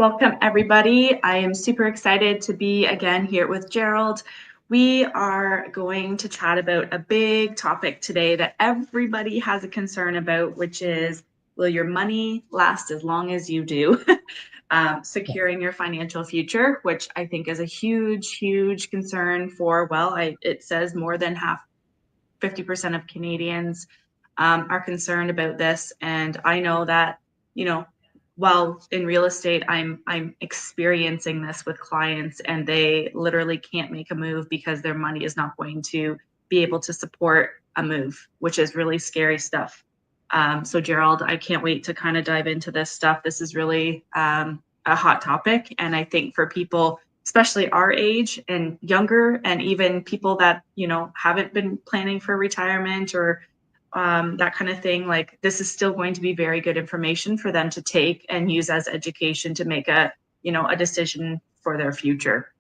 Welcome, everybody. I am super excited to be again here with Gerald. We are going to chat about a big topic today that everybody has a concern about, which is, will your money last as long as you do? Securing your financial future, which I think is a huge, huge concern for, it says more than 50% of Canadians are concerned about this. And I know that, while in real estate, I'm experiencing this with clients, and they literally can't make a move because their money is not going to be able to support a move, which is really scary stuff. So Gerald, I can't wait to kind of dive into this stuff. This is really a hot topic. And I think for people, especially our age and younger, and even people that, haven't been planning for retirement or that kind of thing, like this is still going to be very good information for them to take and use as education to make a decision for their future.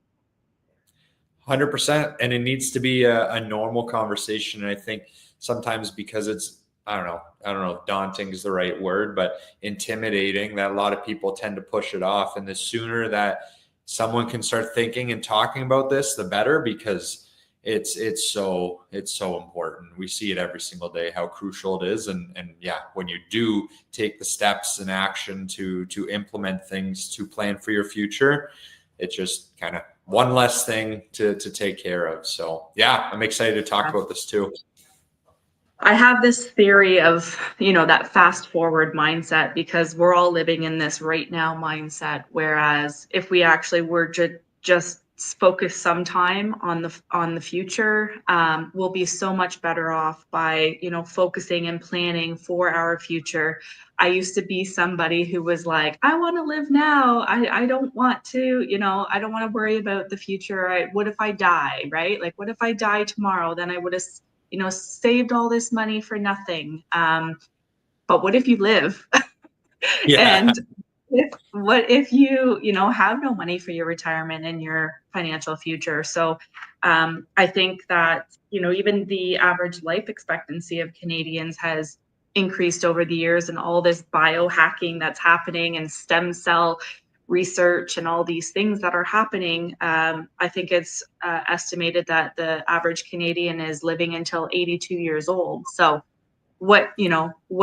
100%. And it needs to be a normal conversation. And I think sometimes because it's, I don't know if daunting is the right word, but intimidating, that a lot of people tend to push it off. And the sooner that someone can start thinking and talking about this, the better, because it's so important. We see it every single day, how crucial it is. And yeah, when you do take the steps and action to implement things, to plan for your future, it's just kind of one less thing to take care of. So yeah, I'm excited to talk about this too. I have this theory of, that fast forward mindset, because we're all living in this right now mindset. Whereas if we actually were to just focus some time on the future, we'll be so much better off by, focusing and planning for our future. I used to be somebody who was like, I want to live now. I don't want to, I don't want to worry about the future. What if I die, right? Like, what if I die tomorrow? Then I would have saved all this money for nothing. But what if you live? Yeah. And what if you have no money for your retirement and your financial future? So I think that, even the average life expectancy of Canadians has increased over the years, and all this biohacking that's happening and stem cell research and all these things that are happening. I think it's estimated that the average Canadian is living until 82 years old. So what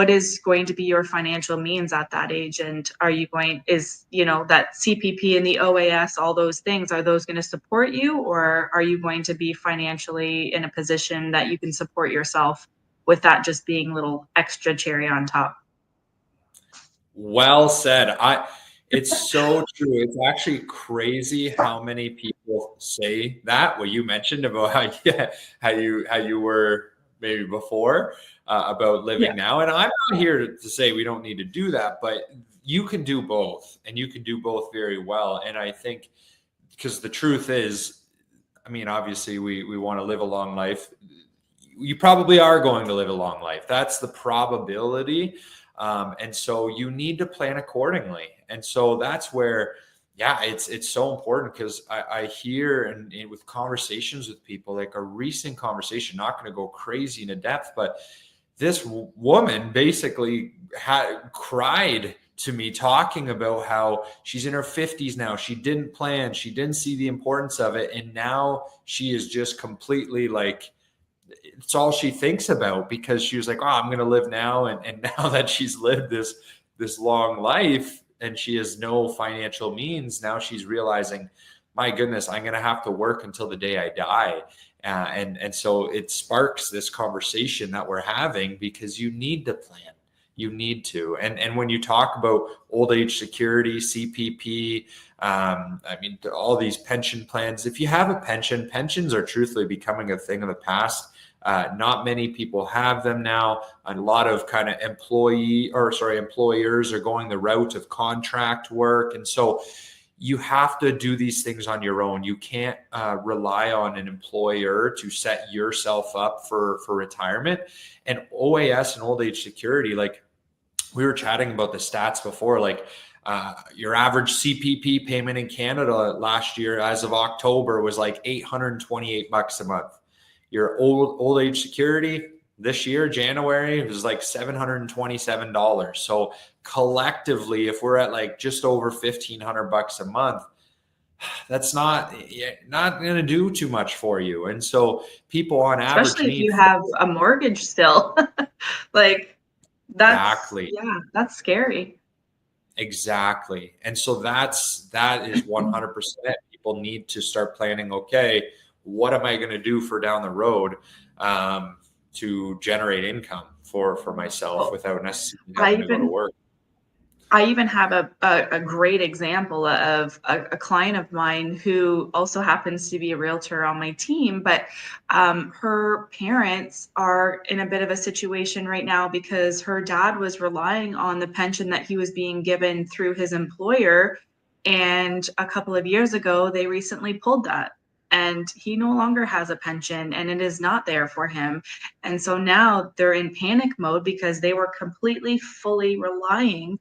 is going to be your financial means at that age? And that CPP and the OAS, all those things, are those going to support you, or are you going to be financially in a position that you can support yourself, with that just being a little extra cherry on top? Well said. It's so true. It's actually crazy how many people say that, what you mentioned about how you were maybe before, about living now. And I'm not here to say we don't need to do that, but you can do both, and you can do both very well. And I think, because the truth is, obviously we want to live a long life. You probably are going to live a long life. That's the probability. And so you need to plan accordingly. And so that's where, it's so important, because I hear and with conversations with people, like a recent conversation, not going to go crazy into depth, but this woman basically cried to me, talking about how she's in her 50s now. She didn't plan. She didn't see the importance of it. And now she is just completely like, it's all she thinks about, because she was like, oh, I'm going to live now. And now that she's lived this long life and she has no financial means, now she's realizing, my goodness, I'm going to have to work until the day I die. And so it sparks this conversation that we're having, because you need to plan. You need to. And when you talk about old age security, CPP, all these pension plans, if you have a pension, pensions are truthfully becoming a thing of the past. Not many people have them now. A lot of kind of employers are going the route of contract work. And so you have to do these things on your own. You can't rely on an employer to set yourself up for retirement. And OAS and old age security, like we were chatting about the stats before, like your average CPP payment in Canada last year, as of October, was like $828 a month. Your old age security this year, January, it was like $727. So collectively, if we're at like just over $1,500 a month, that's not going to do too much for you. And so people on average Especially if need you have a mortgage still. Like exactly. that's scary. Exactly. And so that is 100%. People need to start planning, okay, what am I going to do for down the road to generate income for myself Well, without necessarily I having to go to even work? I even have a great example of a client of mine who also happens to be a realtor on my team, but her parents are in a bit of a situation right now because her dad was relying on the pension that he was being given through his employer. And a couple of years ago, they recently pulled that. And he no longer has a pension and it is not there for him. And so now they're in panic mode because they were completely, fully relying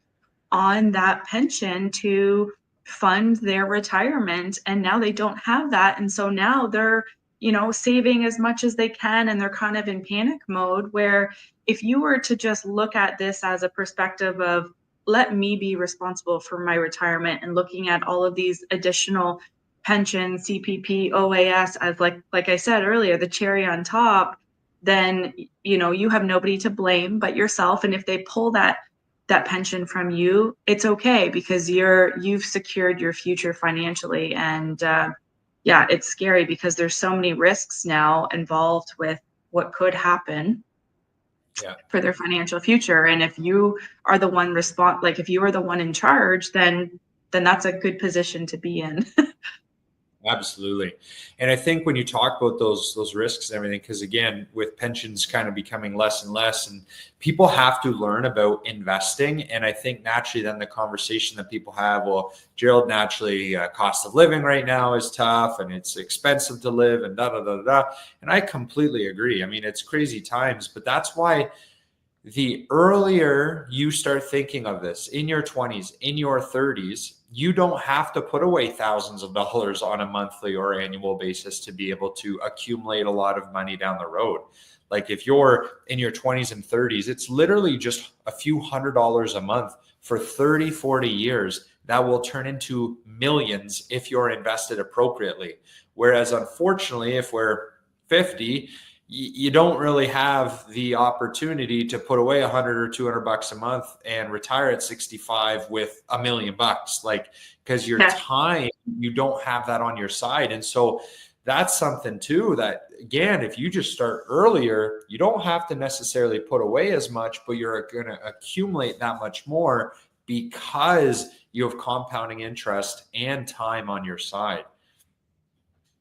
on that pension to fund their retirement, and now they don't have that, and so now they're saving as much as they can, and they're kind of in panic mode. Where if you were to just look at this as a perspective of, let me be responsible for my retirement, and looking at all of these additional pensions, CPP OAS, as like I said earlier, the cherry on top, then you have nobody to blame but yourself. And if they pull that pension from you, it's okay because you've secured your future financially. And yeah, it's scary because there's so many risks now involved with what could happen for their financial future. And if you are the one if you are the one in charge, then that's a good position to be in. Absolutely. And I think when you talk about those risks and everything, because again, with pensions kind of becoming less and less, and people have to learn about investing. And I think naturally then the conversation that people have, well, Gerald, naturally cost of living right now is tough and it's expensive to live and da, da, da, da. And I completely agree. I mean, it's crazy times, but that's why the earlier you start thinking of this in your 20s, in your 30s, you don't have to put away thousands of dollars on a monthly or annual basis to be able to accumulate a lot of money down the road. Like if you're in your 20s and 30s, it's literally just a few $100s a month for 30, 40 years that will turn into millions if you're invested appropriately. Whereas unfortunately, if we're 50, you don't really have the opportunity to put away $100 or $200 a month and retire at 65 with $1 million, like, because your time, you don't have that on your side. And so that's something too, that again, if you just start earlier, you don't have to necessarily put away as much, but you're going to accumulate that much more because you have compounding interest and time on your side.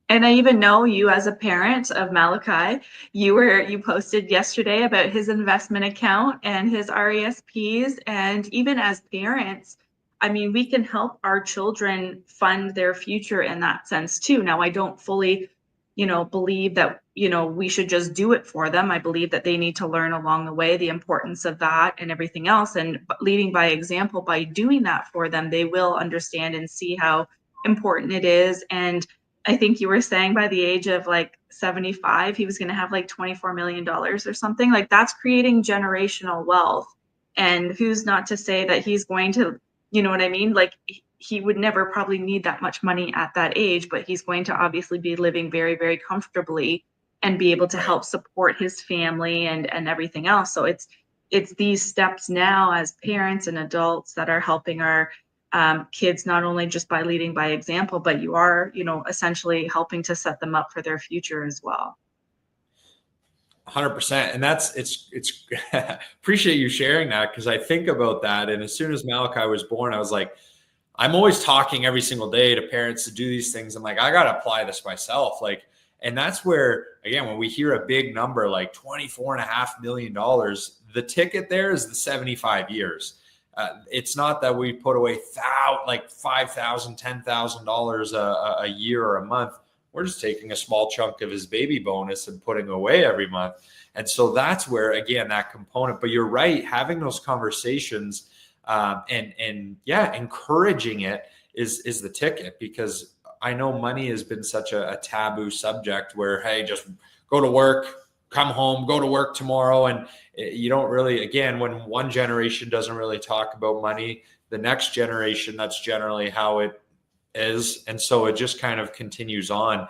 And I even know you as a parent of Malachi, you posted yesterday about his investment account and his RESPs. And even as parents, I mean, we can help our children fund their future in that sense too. Now, I don't fully, believe that, we should just do it for them. I believe that they need to learn along the way the importance of that and everything else. And leading by example, by doing that for them, they will understand and see how important it is. And I think you were saying by the age of like 75, he was going to have like $24 million or something. Like that's creating generational wealth. And who's not to say that he's going to, you know what I mean? Like he would never probably need that much money at that age, but he's going to obviously be living very, very comfortably and be able to help support his family and everything else. So it's these steps now as parents and adults that are helping our kids, not only just by leading by example, but you are, essentially helping to set them up for their future as well. 100%. And it's appreciate you sharing that, because I think about that. And as soon as Malachi was born, I was like, I'm always talking every single day to parents to do these things. I'm like, I got to apply this myself. Like, and that's where, again, when we hear a big number like $24.5 million, the ticket there is the 75 years. It's not that we put away like $5,000, $10,000 a year or a month. We're just taking a small chunk of his baby bonus and putting away every month. And so that's where, again, that component, but you're right, having those conversations and encouraging it is the ticket, because I know money has been such a taboo subject where, hey, just go to work, come home, go to work tomorrow. And you don't really, again, when one generation doesn't really talk about money, the next generation, that's generally how it is. And so it just kind of continues on.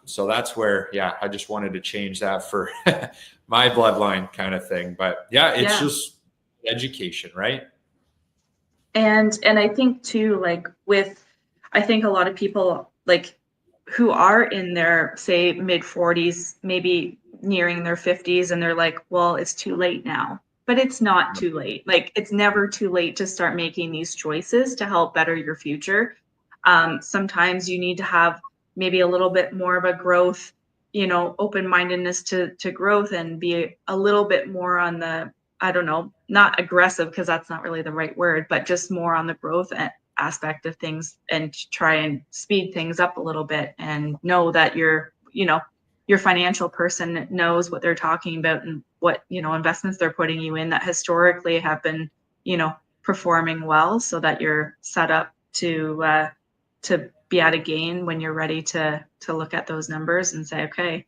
So that's where, yeah, I just wanted to change that for my bloodline kind of thing. But yeah, it's just education, right? And I think too, like I think a lot of people like who are in their, say, mid 40s, maybe nearing their 50s, and they're like, well, it's too late now. But it's not too late. Like, it's never too late to start making these choices to help better your future. Sometimes you need to have maybe a little bit more of a growth, open-mindedness to growth, and be a little bit more on the, I don't know, not aggressive, because that's not really the right word, but just more on the growth aspect of things, and try and speed things up a little bit, and know that your financial person knows what they're talking about, and what, investments they're putting you in that historically have been, performing well, so that you're set up to be at a gain when you're ready to look at those numbers and say, okay,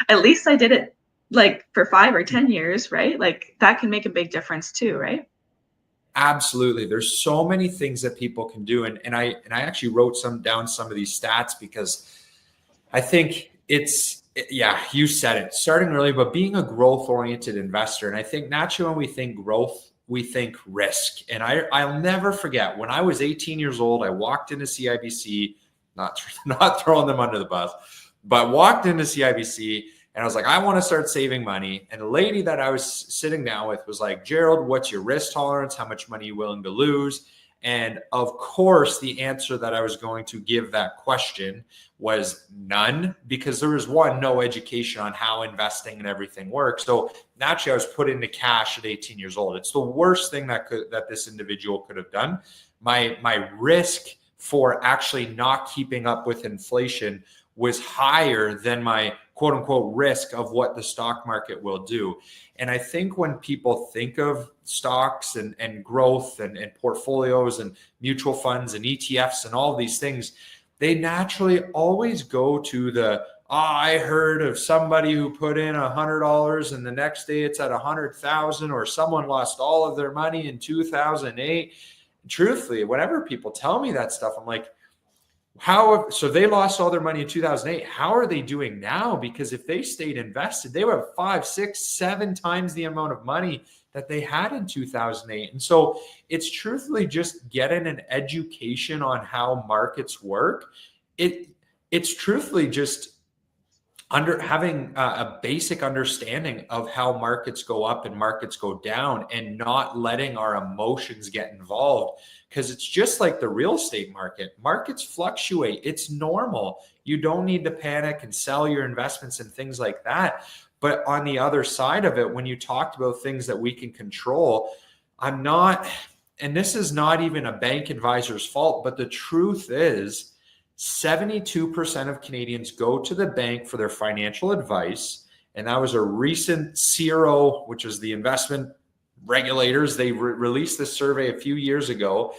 at least I did it like for 5 or 10 years, right? Like, that can make a big difference too, right? Absolutely. There's so many things that people can do. And I actually wrote some of these stats, because I think yeah, you said it, starting early, but being a growth oriented investor. And I think naturally when we think growth, we think risk. And I'll never forget when I was 18 years old, I walked into CIBC, not throwing them under the bus, but walked into CIBC, and I was like, I want to start saving money. And the lady that I was sitting down with was like, Gerald, what's your risk tolerance? How much money are you willing to lose? And of course, the answer that I was going to give that question was none, because there was no education on how investing and everything works. So naturally, I was put into cash at 18 years old. It's the worst thing that this individual could have done. My risk for actually not keeping up with inflation was higher than my quote unquote risk of what the stock market will do. And I think when people think of stocks and growth and portfolios and mutual funds and ETFs and all these things, they naturally always go to I heard of somebody who put in $100 and the next day it's at 100,000, or someone lost all of their money in 2008. Truthfully, whenever people tell me that stuff, I'm like, so they lost all their money in 2008. How are they doing now? Because if they stayed invested, they would have 5, 6, 7 times the amount of money that they had in 2008. And so it's truthfully just getting an education on how markets work. It's truthfully just having a basic understanding of how markets go up and markets go down, and not letting our emotions get involved. Because it's just like the real estate market. Markets fluctuate. It's normal. You don't need to panic and sell your investments and things like that. But on the other side of it, when you talked about things that we can control, and this is not even a bank advisor's fault, but the truth is 72% of Canadians go to the bank for their financial advice. And that was a recent CRO, which is the investment regulators. They released this survey a few years ago.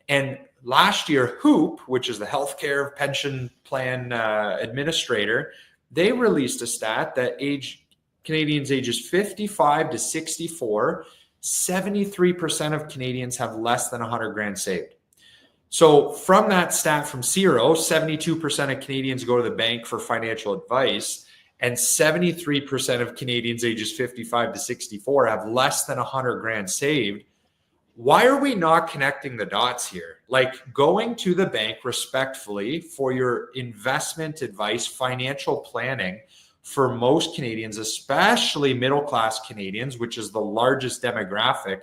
And last year, HOOP, which is the Healthcare Pension Plan Administrator, they released a stat that Canadians ages 55 to 64, 73% of Canadians have less than 100 grand saved. So from that stat from CRO, 72% of Canadians go to the bank for financial advice, and 73% of Canadians ages 55 to 64 have less than 100 grand saved. Why are we not connecting the dots here? Like, going to the bank respectfully for your investment advice, financial planning, for most Canadians, especially middle-class Canadians, which is the largest demographic,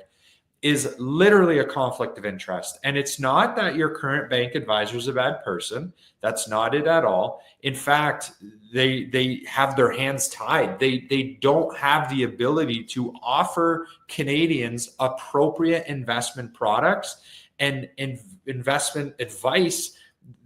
is literally a conflict of interest. And it's not that your current bank advisor is a bad person. That's not it at all. In fact, they have their hands tied. They don't have the ability to offer Canadians appropriate investment products and investment advice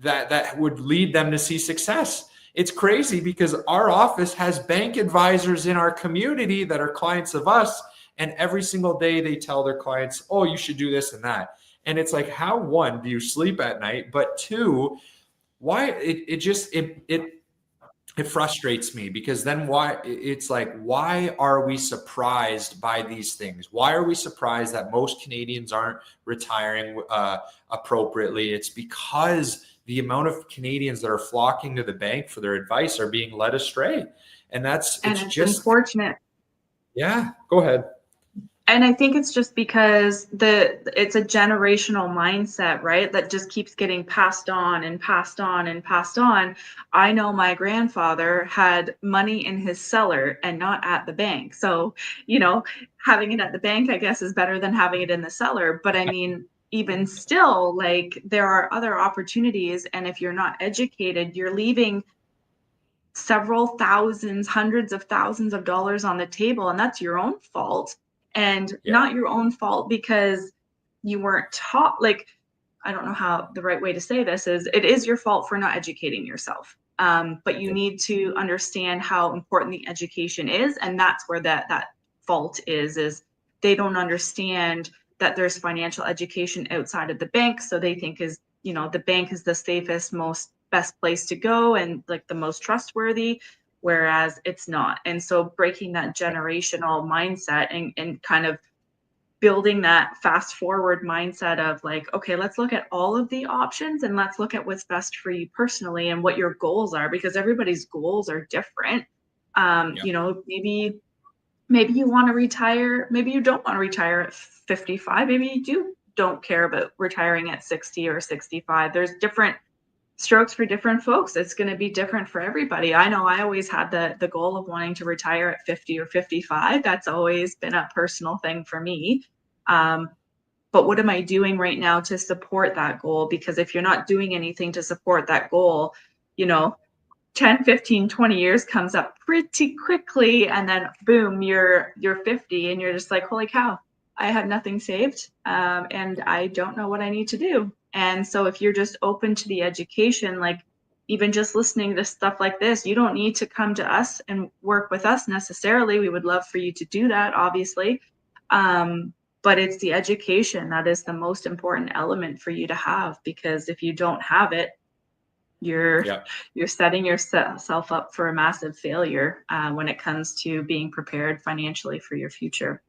that would lead them to see success. It's crazy, because our office has bank advisors in our community that are clients of us, and every single day they tell their clients, oh, you should do this and that. And it's like, how, one, do you sleep at night? But two, why it it frustrates me, because then it's like, why are we surprised by these things? Why are we surprised that most Canadians aren't retiring appropriately? It's because the amount of Canadians that are flocking to the bank for their advice are being led astray. And And it's it's just, unfortunate. yeah, go ahead. And I think it's just because it's a generational mindset, right? That just keeps getting passed on and passed on and passed on. I know my grandfather had money in his cellar and not at the bank. So, having it at the bank, I guess, is better than having it in the cellar. But I mean, even still, like, there are other opportunities. And if you're not educated, you're leaving several thousands, hundreds of thousands of dollars on the table, and that's your own fault. And Yeah. not your own fault because you weren't taught, like, I don't know how the right way to say this is, it is your fault for not educating yourself. But you need to understand how important the education is, and that's where that fault is they don't understand that there's financial education outside of the bank. So they think the bank is the safest, most best place to go and like the most trustworthy, whereas it's not. And so breaking that generational mindset and kind of building that fast forward mindset of like, okay, let's look at all of the options and let's look at what's best for you personally and what your goals are, because everybody's goals are different. Yeah. Maybe you want to retire, maybe you don't want to retire at 55, maybe you don't care about retiring at 60 or 65. There's different strokes for different folks. It's going to be different for everybody. I know I always had the goal of wanting to retire at 50 or 55. That's always been a personal thing for me. But what am I doing right now to support that goal? Because if you're not doing anything to support that goal, 10, 15, 20 years comes up pretty quickly, and then boom, you're 50 and you're just like, holy cow, I have nothing saved, and I don't know what I need to do. And so if you're just open to the education, like even just listening to stuff like this, you don't need to come to us and work with us necessarily. We would love for you to do that, obviously. But it's the education that is the most important element for you to have, because if you don't have it, you're setting yourself up for a massive failure when it comes to being prepared financially for your future.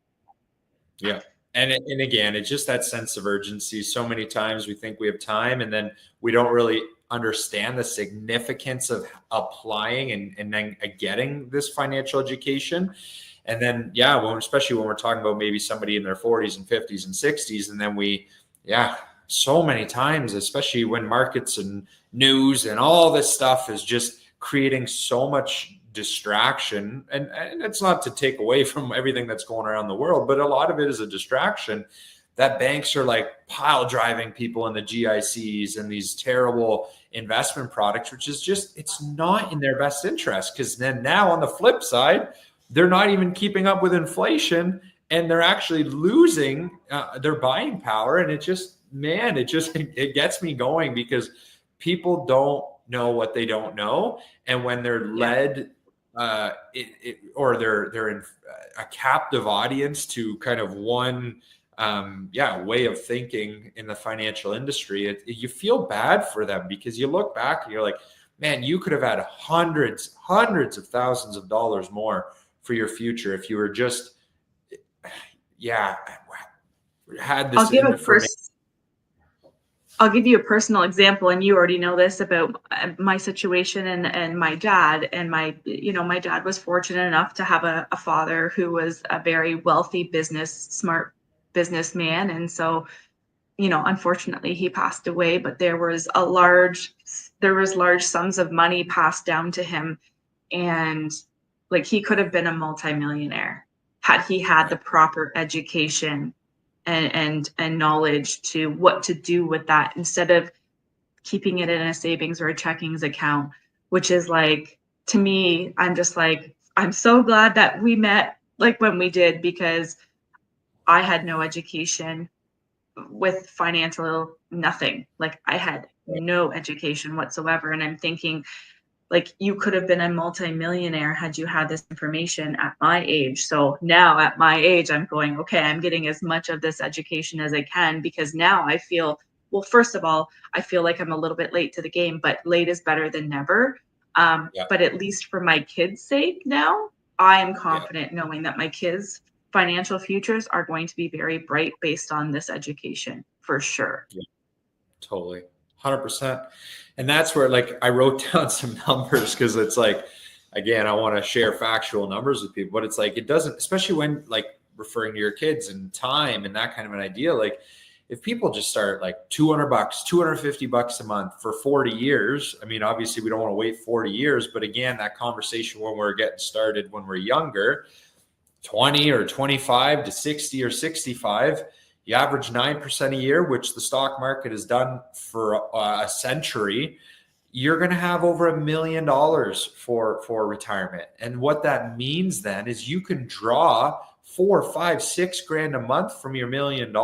Yeah. And again, it's just that sense of urgency. So many times we think we have time, and then we don't really understand the significance of applying and then getting this financial education. And then, especially when we're talking about maybe somebody in their 40s and 50s and 60s, and then so many times, especially when markets and news and all this stuff is just creating so much distraction, and it's not to take away from everything that's going around the world, but a lot of it is a distraction, that banks are like pile driving people in the GICs and these terrible investment products, which is just, it's not in their best interest. Because then now on the flip side, they're not even keeping up with inflation, and they're actually losing their buying power. And it gets me going, because people don't know what they don't know. And when they're led or they're in a captive audience to kind of one way of thinking in the financial industry, you feel bad for them, because you look back and you're like, man, you could have had hundreds of thousands of dollars more for your future if you were just had this information. I'll give you a personal example, and you already know this about my situation and my dad. And my dad was fortunate enough to have a father who was a very wealthy smart businessman. And so, unfortunately he passed away, but there was large sums of money passed down to him. And like, he could have been a multimillionaire had he had the proper education and knowledge to what to do with that, instead of keeping it in a savings or a checkings account, which is like, to me, I'm just like, I'm so glad that we met like when we did, because I had no education with financial nothing. Like, I had no education whatsoever. And I'm thinking, like, you could have been a multimillionaire had you had this information at my age. So now at my age, I'm going, okay, I'm getting as much of this education as I can, because now I feel, well, first of all, I feel like I'm a little bit late to the game, but late is better than never. Yeah. But at least for my kids' sake now, I am Yeah. confident knowing that my kids' financial futures are going to be very bright based on this education, for sure. Yeah. Totally. 100%. And that's where, like, I wrote down some numbers because it's like, again, I want to share factual numbers with people, but it's like, it doesn't, especially when like referring to your kids and time and that kind of an idea. Like, if people just start like $200, $250 a month for 40 years, I mean, obviously we don't want to wait 40 years, but again, that conversation when we're getting started, when we're younger, 20 or 25 to 60 or 65, you average 9% a year, which the stock market has done for a century. You're going to have over $1 million for retirement. And what that means then is you can draw 4, 5, 6 grand a month from your $1 million,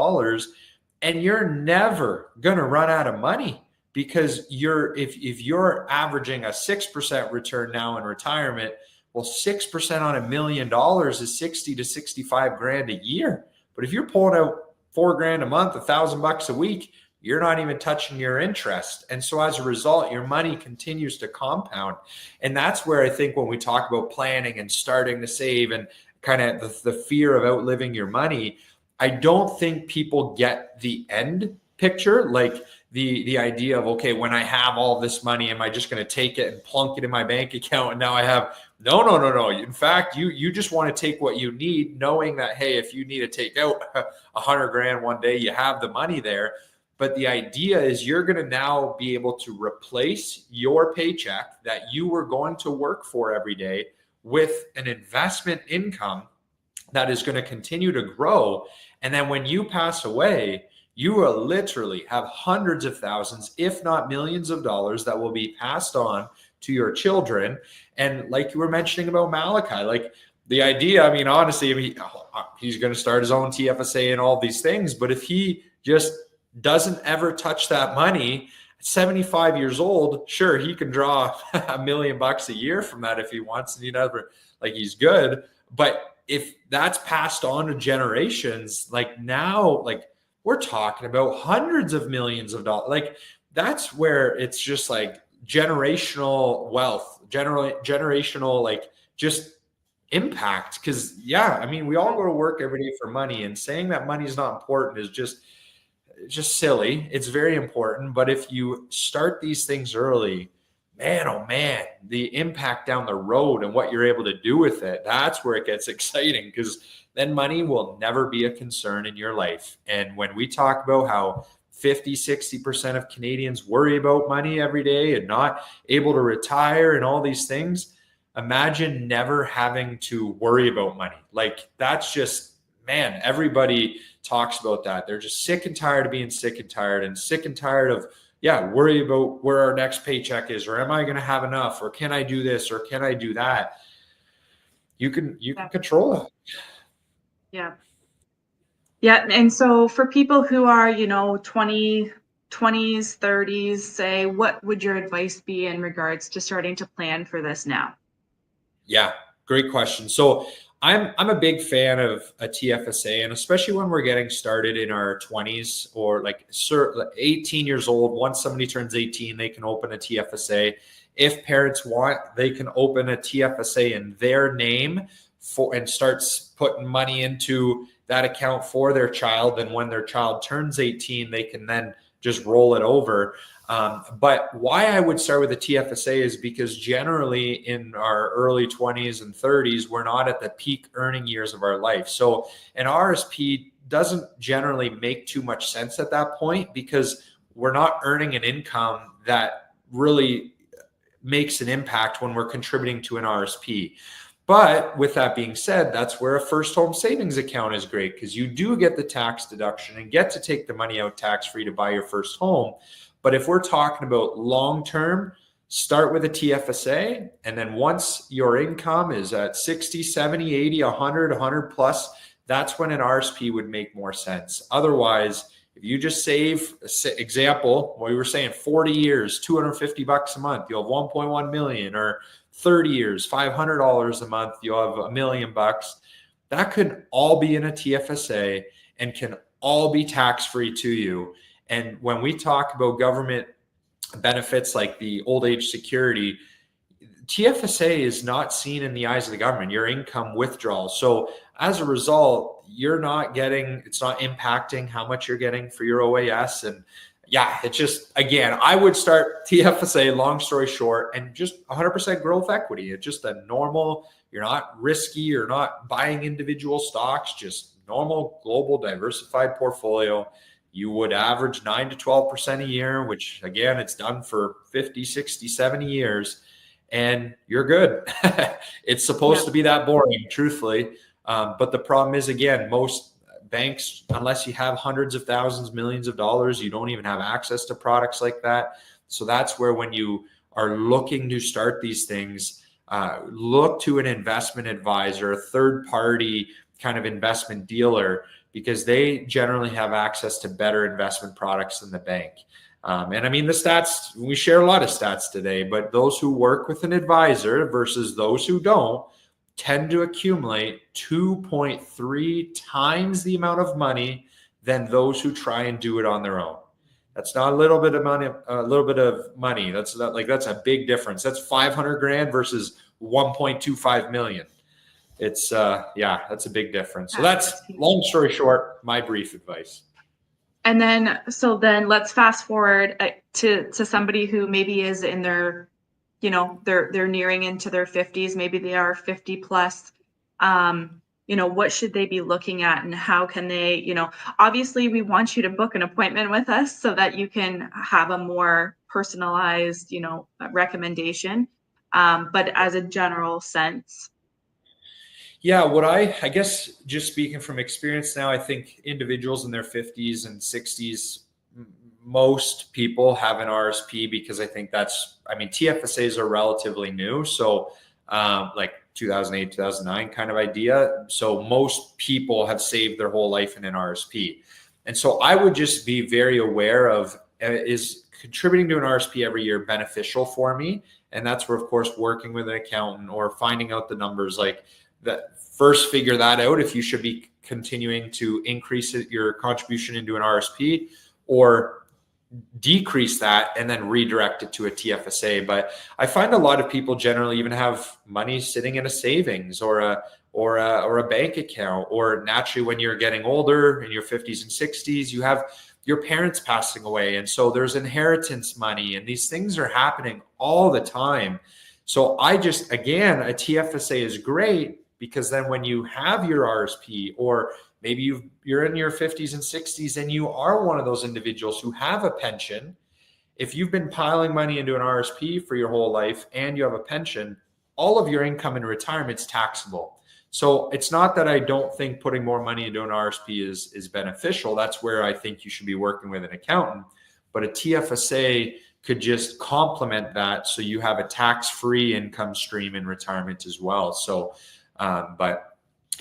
and you're never going to run out of money, because if you're averaging a 6% return now in retirement, well, 6% on $1 million is 60 to 65 grand a year. But if you're pulling out 4 grand a month, $1,000 a week, you're not even touching your interest. And so as a result, your money continues to compound. And that's where I think when we talk about planning and starting to save and kind of the fear of outliving your money, I don't think people get the end picture, like the idea of, okay, when I have all this money, am I just going to take it and plunk it in my bank account and now I have no. In fact, you just want to take what you need, knowing that, hey, if you need to take out 100 grand one day, you have the money there. But the idea is you're going to now be able to replace your paycheck that you were going to work for every day with an investment income that is going to continue to grow. And then when you pass away, you will literally have hundreds of thousands, if not millions of dollars that will be passed on to your children. And like you were mentioning about Malachi, like the idea, I mean, honestly, I mean, he's going to start his own TFSA and all these things. But if he just doesn't ever touch that money, 75 years old, sure, he can draw $1 million a year from that if he wants, and he never, like, he's good. But if that's passed on to generations, like now, like we're talking about hundreds of millions of dollars. Like that's where it's just like generational wealth, generational, like just impact. Cause yeah, I mean, we all go to work every day for money, and saying that money is not important is just silly. It's very important. But if you start these things early, man, oh man, the impact down the road and what you're able to do with it, that's where it gets exciting, because then money will never be a concern in your life. And when we talk about how 50, 60% of Canadians worry about money every day and not able to retire and all these things, imagine never having to worry about money. Like that's just, man, everybody talks about that. They're just sick and tired of being sick and tired of, worry about where our next paycheck is, or am I going to have enough, or can I do this, or can I do that? You can control it. Yeah. Yeah. And so for people who are, 20s, 30s, say, what would your advice be in regards to starting to plan for this now? Yeah, great question. So I'm a big fan of a TFSA, and especially when we're getting started in our 20s or like 18 years old. Once somebody turns 18, they can open a TFSA. If parents want, they can open a TFSA in their name and starts putting money into that account for their child. And when their child turns 18, they can then just roll it over. But why I would start with a TFSA is because generally in our early 20s and 30s, we're not at the peak earning years of our life. So an RSP doesn't generally make too much sense at that point, because we're not earning an income that really makes an impact when we're contributing to an RSP. But with that being said, that's where a first home savings account is great, because you do get the tax deduction and get to take the money out tax-free to buy your first home. But if we're talking about long-term, start with a TFSA. And then once your income is at 60, 70, 80, 100 plus, that's when an RSP would make more sense. Otherwise, if you just save, example, what we were saying, 40 years, $250 a month, you'll have 1.1 million, or 30 years, $500 a month, you'll have $1 million. That could all be in a TFSA and can all be tax-free to you. And when we talk about government benefits like the old age security, TFSA is not seen in the eyes of the government, your income withdrawal. So as a result, you're not getting, it's not impacting how much you're getting for your OAS. And yeah, it's just, again, I would start TFSA, long story short, and just 100% growth equity. It's just a normal, you're not risky, you're not buying individual stocks, just normal global diversified portfolio. You would average 9 to 12% a year, which again, it's done for 50, 60, 70 years, and you're good. It's supposed to be that boring, truthfully. But the problem is, again, most banks, unless you have hundreds of thousands, millions of dollars, you don't even have access to products like that. So that's where, when you are looking to start these things, look to an investment advisor, a third party kind of investment dealer, because they generally have access to better investment products than the bank. And I mean, the stats, we share a lot of stats today, but those who work with an advisor versus those who don't tend to accumulate 2.3 times the amount of money than those who try and do it on their own. That's not a little bit of money, That's a big difference. That's 500 grand versus 1.25 million. It's that's a big difference. So that's, long story short, my brief advice. And then, let's fast forward to somebody who maybe is in their, they're nearing into their 50s, maybe they are 50 plus. What should they be looking at, and how can they, obviously we want you to book an appointment with us so that you can have a more personalized, recommendation. But as a general sense. Yeah, what I guess, just speaking from experience now, I think individuals in their 50s and 60s, most people have an RSP, because I think TFSAs are relatively new. So like 2008, 2009 kind of idea. So most people have saved their whole life in an RSP. And so I would just be very aware of, is contributing to an RSP every year beneficial for me? And that's where, of course, working with an accountant or finding out the numbers, like that, first figure that out, if you should be continuing to increase your contribution into an RSP, or decrease that and then redirect it to a TFSA. But I find a lot of people generally even have money sitting in a savings or a bank account, or naturally when you're getting older in your 50s and 60s, you have your parents passing away, and so there's inheritance money, and these things are happening all the time. So I just, again, a TFSA is great, because then when you have your RSP, or maybe you're in your 50s and 60s and you are one of those individuals who have a pension, if you've been piling money into an RSP for your whole life and you have a pension, all of your income in retirement is taxable. So it's not that I don't think putting more money into an RSP is beneficial. That's where I think you should be working with an accountant. But a TFSA could just complement that, so you have a tax-free income stream in retirement as well. So but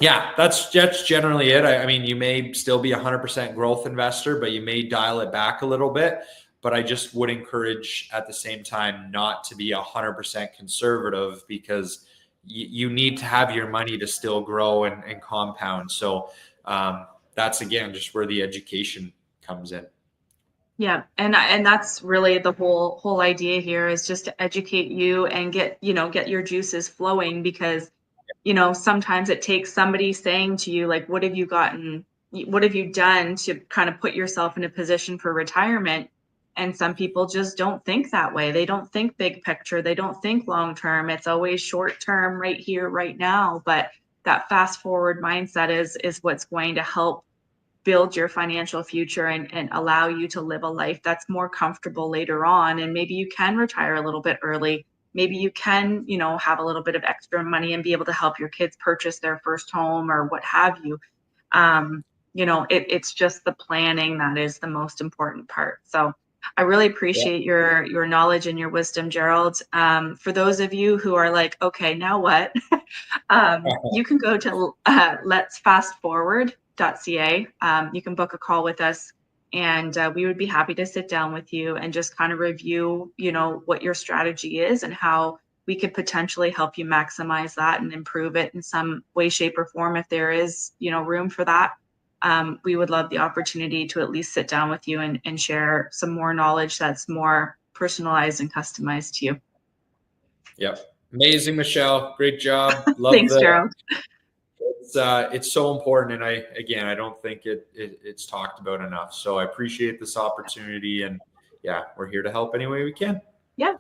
yeah, that's generally it. I mean, you may still be 100% growth investor, but you may dial it back a little bit. But I just would encourage at the same time not to be 100% conservative, because you need to have your money to still grow and compound. So that's, again, just where the education comes in. Yeah. And that's really the whole idea here, is just to educate you and get your juices flowing, because sometimes it takes somebody saying to you, like, what have you done to kind of put yourself in a position for retirement? And some people just don't think that way. They don't think big picture. They don't think long term. It's always short term, right here, right now. But that fast forward mindset is what's going to help build your financial future and allow you to live a life that's more comfortable later on. And maybe you can retire a little bit early. Maybe you can, have a little bit of extra money and be able to help your kids purchase their first home or what have you. It's just the planning that is the most important part. So I really appreciate your knowledge and your wisdom, Gerald. For those of you who are like, okay, now what? You can go to letsfastforward.ca. You can book a call with us, and we would be happy to sit down with you and just kind of review, what your strategy is and how we could potentially help you maximize that and improve it in some way, shape, or form. If there is, room for that, we would love the opportunity to at least sit down with you and share some more knowledge that's more personalized and customized to you. Yep. Amazing, Michelle. Great job. Love Thanks, Gerald. it's so important. And I don't think it's talked about enough. So I appreciate this opportunity, and yeah, we're here to help any way we can. Yeah.